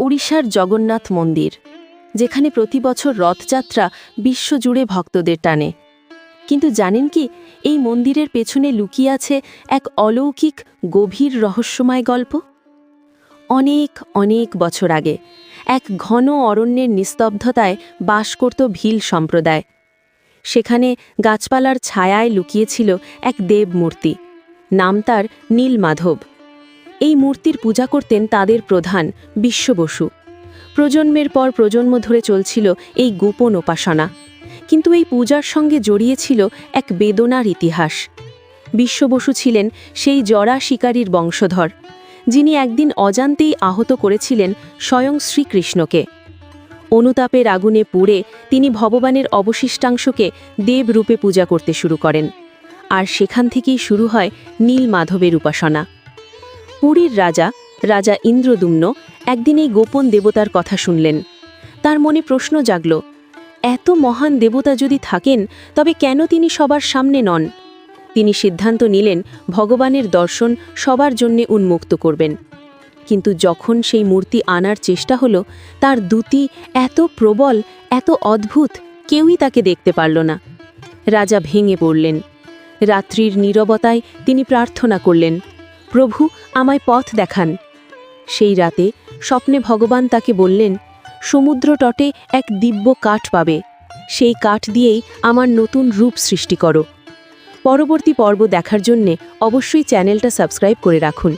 ওড়িশার জগন্নাথ মন্দির, যেখানে প্রতি বছর রথযাত্রা বিশ্বজুড়ে ভক্তদের টানে। কিন্তু জানেন কি, এই মন্দিরের পেছনে লুকিয়ে আছে এক অলৌকিক গভীর রহস্যময় গল্প। অনেক অনেক বছর আগে এক ঘন অরণ্যের নিস্তব্ধতায় বাস করত ভিল সম্প্রদায়। সেখানে গাছপালার ছায়ায় লুকিয়েছিল এক দেবমূর্তি, নাম তার নীলমাধব। এই মূর্তির পূজা করতেন তাদের প্রধান বিশ্ব বসু। প্রজন্মের পর প্রজন্ম ধরে চলছিল এই গোপন উপাসনা। কিন্তু এই পূজার সঙ্গে জড়িয়ে ছিল এক বেদনার ইতিহাস। বিশ্ব বসু ছিলেন সেই জরা শিকারীর বংশধর, যিনি একদিন অজান্তেই আহত করেছিলেন স্বয়ং শ্রীকৃষ্ণকে। অনুতাপের আগুনে পুড়ে তিনি ভগবানের অবশিষ্টাংশকে দেবরূপে পূজা করতে শুরু করেন। আর সেখান থেকেই শুরু হয় নীলমাধবের উপাসনা। পুরীর রাজা ইন্দ্রদুম্ন একদিন এই গোপন দেবতার কথা শুনলেন। তার মনে প্রশ্ন জাগল, এত মহান দেবতা যদি থাকেন, তবে কেন তিনি সবার সামনে নন? তিনি সিদ্ধান্ত নিলেন ভগবানের দর্শন সবার জন্যে উন্মুক্ত করবেন। কিন্তু যখন সেই মূর্তি আনার চেষ্টা হলো, তার দ্যুতি এত প্রবল, এত অদ্ভুত, কেউই তাকে দেখতে পারল না। রাজা ভেঙে পড়লেন। রাত্রির নীরবতায় তিনি প্রার্থনা করলেন, প্রভু, আমায় পথ দেখান। সেই রাতে স্বপ্নে ভগবান তাকে বললেন, সমুদ্র তটে এক দিব্য কাঠ পাবে, সেই কাঠ দিয়েই আমার নতুন রূপ সৃষ্টি করো। পরবর্তী পর্ব দেখার জন্যে অবশ্যই চ্যানেলটা সাবস্ক্রাইব করে রাখুন।